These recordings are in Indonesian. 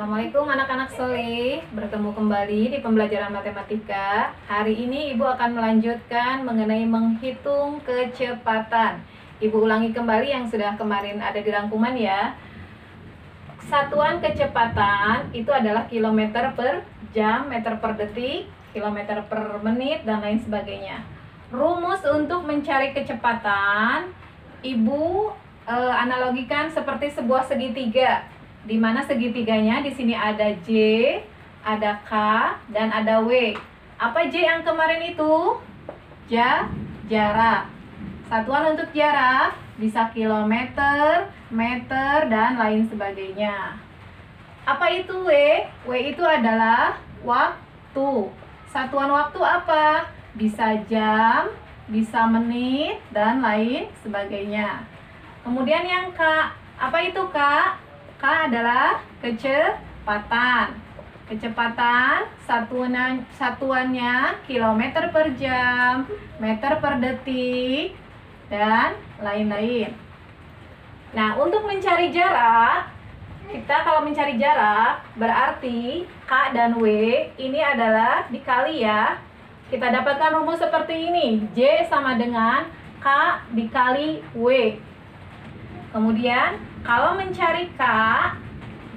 Assalamualaikum anak-anak soleh, bertemu kembali di pembelajaran matematika. Hari ini Ibu akan melanjutkan mengenai menghitung kecepatan. Ibu ulangi kembali yang sudah kemarin ada di rangkuman ya. Satuan kecepatan itu adalah kilometer per jam, meter per detik, kilometer per menit, dan lain sebagainya. Rumus untuk mencari kecepatan, Ibu analogikan seperti sebuah segitiga, di mana segitiganya di sini ada J, ada K, dan ada W. Apa J yang kemarin itu? Jarak. Satuan untuk jarak bisa kilometer, meter, dan lain sebagainya. Apa itu W? W itu adalah waktu. Satuan waktu apa? Bisa jam, bisa menit, dan lain sebagainya. Kemudian yang K, apa itu K? K adalah kecepatan. Kecepatan satuannya kilometer per jam, meter per detik, dan lain-lain. Nah, untuk mencari jarak, kita kalau mencari jarak berarti K dan W ini adalah dikali ya. Kita dapatkan rumus seperti ini. J sama dengan K dikali W. Kemudian kalau mencari K,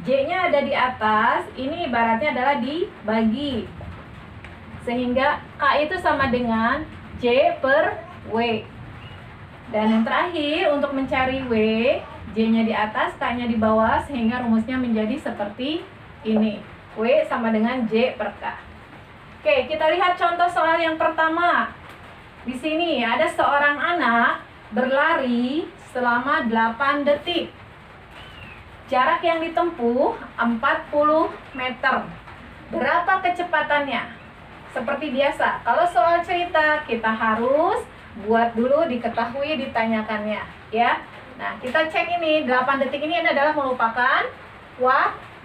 J-nya ada di atas, ini ibaratnya adalah dibagi. Sehingga K itu sama dengan J per W. Dan yang terakhir untuk mencari W, J-nya di atas, K-nya di bawah, sehingga rumusnya menjadi seperti ini. W sama dengan J per K. Oke, kita lihat contoh soal yang pertama. Di sini ada seorang anak berlari selama 8 detik. Jarak yang ditempuh 40 meter. Berapa kecepatannya? Seperti biasa, kalau soal cerita kita harus buat dulu diketahui ditanyakannya, ya. Nah, kita cek ini 8 detik ini adalah merupakan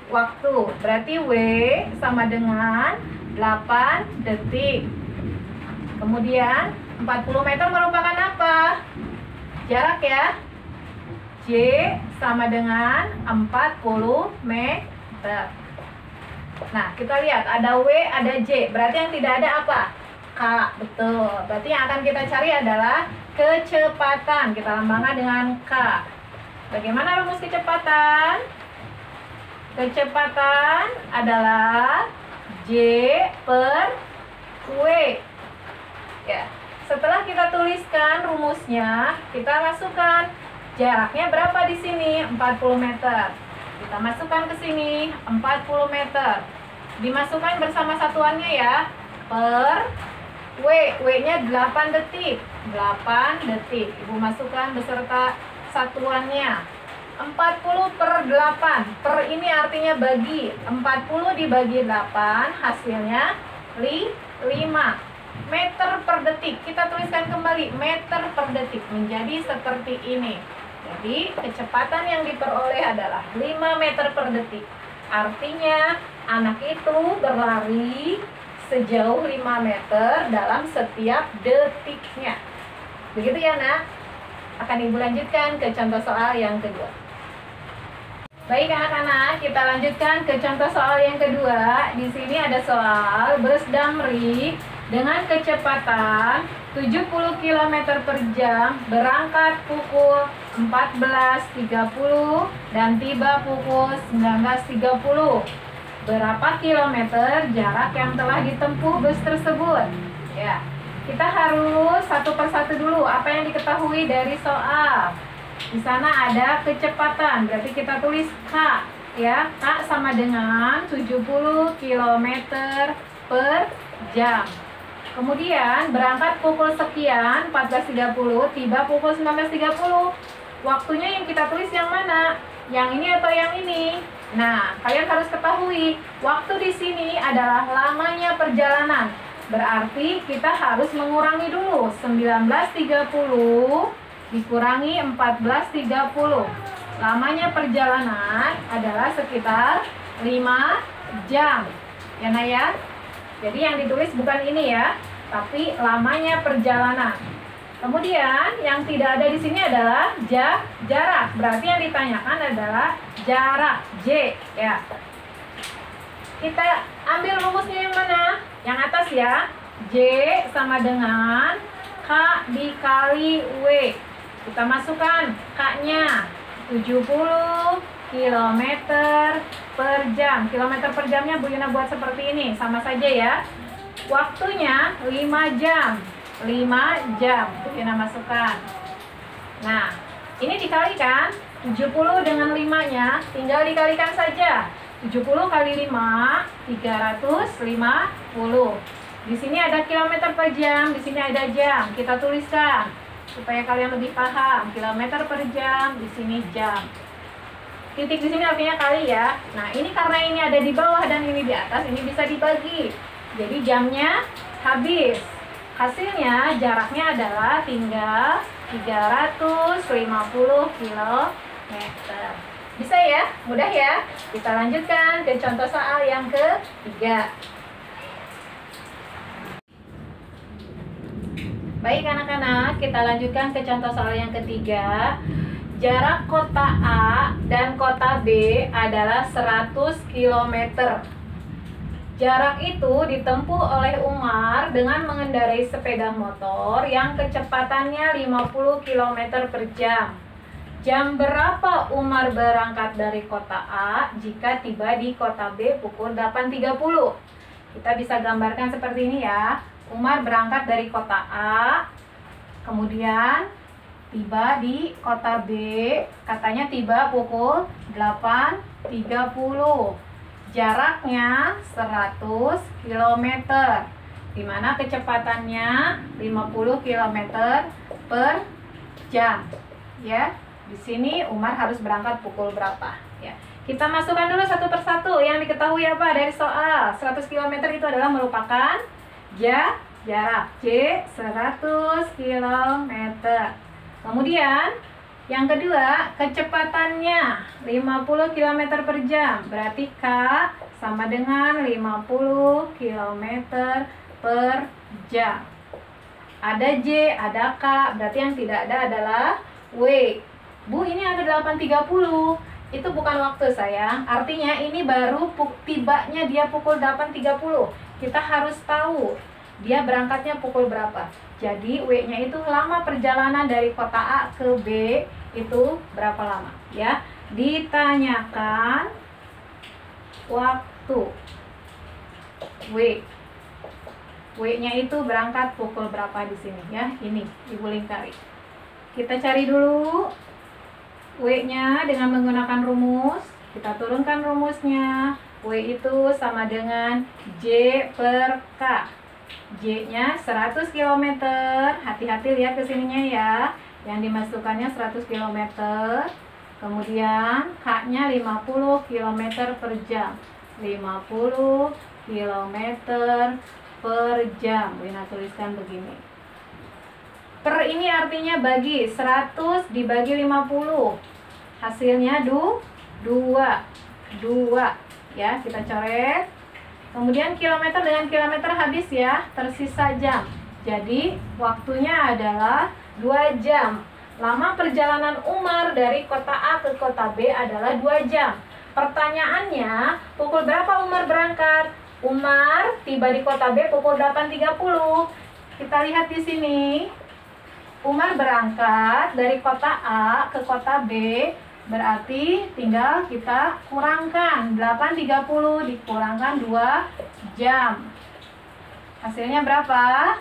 waktu. Berarti W sama dengan 8 detik. Kemudian 40 meter merupakan apa? Jarak ya. J sama dengan 40 meter. Nah, kita lihat ada W, ada J. Berarti yang tidak ada apa? K. Betul. Berarti yang akan kita cari adalah kecepatan. Kita lambangkan dengan K. Bagaimana rumus kecepatan? Kecepatan adalah J per W. Ya. Setelah kita tuliskan rumusnya, kita masukkan jaraknya berapa di sini? 40 meter. Kita masukkan ke sini 40 meter. Dimasukkan bersama satuannya ya. Per W. W-nya 8 detik. 8 detik. Ibu masukkan beserta satuannya. 40 per 8. Per ini artinya bagi. 40 dibagi 8 hasilnya 5. Meter per detik, kita tuliskan kembali meter per detik menjadi seperti ini. Jadi kecepatan yang diperoleh adalah 5 meter per detik. Artinya anak itu berlari sejauh 5 meter dalam setiap detiknya. Begitu ya nak? Akan ibu lanjutkan ke contoh soal yang kedua. Baik anak-anak, kita lanjutkan ke contoh soal yang kedua. Di sini ada soal bus damri dengan kecepatan 70 km per jam berangkat pukul 14.30 dan tiba pukul 19.30. Berapa kilometer jarak yang telah ditempuh bus tersebut? Ya, kita harus satu persatu dulu apa yang diketahui dari soal. Di sana ada kecepatan, berarti kita tulis K ya. K sama dengan 70 km per jam. Kemudian berangkat pukul sekian, 14.30, tiba pukul 19.30. Waktunya yang kita tulis yang mana? Yang ini atau yang ini? Nah, kalian harus ketahui, waktu di sini adalah lamanya perjalanan. Berarti kita harus mengurangi dulu. 19.30 dikurangi 14.30. Lamanya perjalanan adalah sekitar 5 jam. Ya nak ya? Jadi yang ditulis bukan ini ya, tapi lamanya perjalanan. Kemudian yang tidak ada di sini adalah jarak. Berarti yang ditanyakan adalah jarak J ya. Kita ambil rumusnya yang mana? Yang atas ya. J sama dengan K dikali W. Kita masukkan K-nya 70 km per jam. Kilometer per jamnya Bu Yuna buat seperti ini, sama saja ya. Waktunya 5 jam. 5 jam Bu Yuna masukkan. Nah, ini dikalikan 70 dengan 5-nya, tinggal dikalikan saja. 70 kali 5, 350. Di sini ada kilometer per jam, di sini ada jam. Kita tuliskan supaya kalian lebih paham. Kilometer per jam, di sini jam. Titik di sini artinya kali ya. Nah, ini karena ini ada di bawah dan ini di atas, ini bisa dibagi. Jadi jamnya habis. Hasilnya jaraknya adalah tinggal 350 km. Bisa ya? Mudah ya? Kita lanjutkan ke contoh soal yang ketiga. Baik anak-anak, kita lanjutkan ke contoh soal yang ketiga. Jarak kota A dan kota B adalah 100 km. Jarak itu ditempuh oleh Umar dengan mengendarai sepeda motor yang kecepatannya 50 km per jam. Jam berapa Umar berangkat dari kota A jika tiba di kota B pukul 8.30? Kita bisa gambarkan seperti ini ya. Umar berangkat dari kota A, kemudian tiba di kota B, katanya tiba pukul 8.30. Jaraknya 100 km, dimana kecepatannya 50 km per jam. Ya, di sini Umar harus berangkat pukul berapa? Ya, kita masukkan dulu satu persatu yang diketahui apa dari soal. 100 km itu adalah merupakan jarak J 100 km. Kemudian yang kedua, kecepatannya 50 km per jam. Berarti K sama dengan 50 km per jam. Ada J, ada K, berarti yang tidak ada adalah W. Bu, ini ada 8.30. Itu bukan waktu sayang. Artinya ini baru tibanya dia pukul 8.30. Kita harus tahu dia berangkatnya pukul berapa. Jadi W-nya itu lama perjalanan dari kota A ke B itu berapa lama ya. Ditanyakan waktu W-nya itu berangkat pukul berapa di sini ya. Ini Ibu lingkari. Kita cari dulu W-nya dengan menggunakan rumus. Kita turunkan rumusnya. W itu sama dengan J per K. J-nya 100 km. Hati-hati lihat ke sininya ya. Yang dimasukkannya 100 km. Kemudian K-nya 50 km per jam. 50 km per jam. Wina tuliskan begini. Per ini artinya bagi. 100 dibagi 50. Hasilnya 2. Ya, kita coret. Kemudian kilometer dengan kilometer habis ya, tersisa jam. Jadi waktunya adalah 2 jam. Lama perjalanan Umar dari kota A ke kota B adalah 2 jam. Pertanyaannya, pukul berapa Umar berangkat? Umar tiba di kota B pukul 8.30. Kita lihat di sini. Umar berangkat dari kota A ke kota B. Berarti tinggal kita kurangkan 8.30 dikurangkan 2 jam. Hasilnya berapa?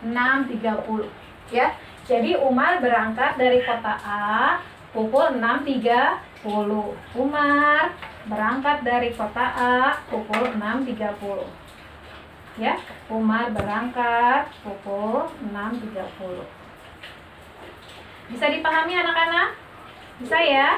6.30 ya. Jadi Umar berangkat dari kota A pukul 6.30. Umar berangkat dari kota A pukul 6.30. Ya, Umar berangkat pukul 6.30. Bisa dipahami anak-anak? Bisa ya?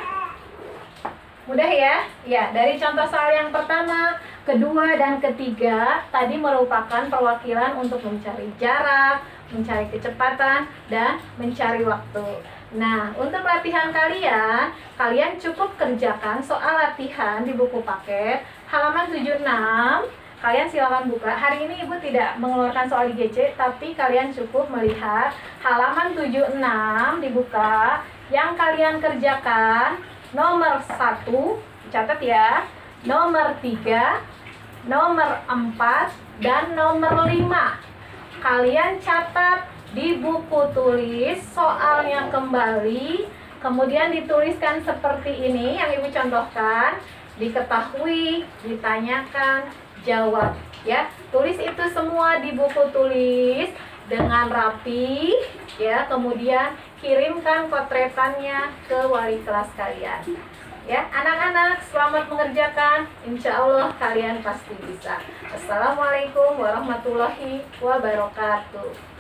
Mudah ya? Ya, dari contoh soal yang pertama, kedua, dan ketiga tadi merupakan perwakilan untuk mencari jarak, mencari kecepatan, dan mencari waktu. Nah, untuk latihan kalian cukup kerjakan soal latihan di buku paket halaman 76. Kalian silakan buka. Hari ini Ibu tidak mengeluarkan soal IGC, tapi kalian cukup melihat halaman 76 dibuka. Yang kalian kerjakan nomor 1, catat ya. nomor 3, nomor 4, dan nomor 5. Kalian catat di buku tulis soalnya kembali, kemudian dituliskan seperti ini yang Ibu contohkan, diketahui, ditanyakan, jawab ya. Tulis itu semua di buku tulis dengan rapi ya, kemudian kirimkan potretannya ke wali kelas kalian. Ya, anak-anak selamat mengerjakan. Insya Allah kalian pasti bisa. Assalamualaikum warahmatullahi wabarakatuh.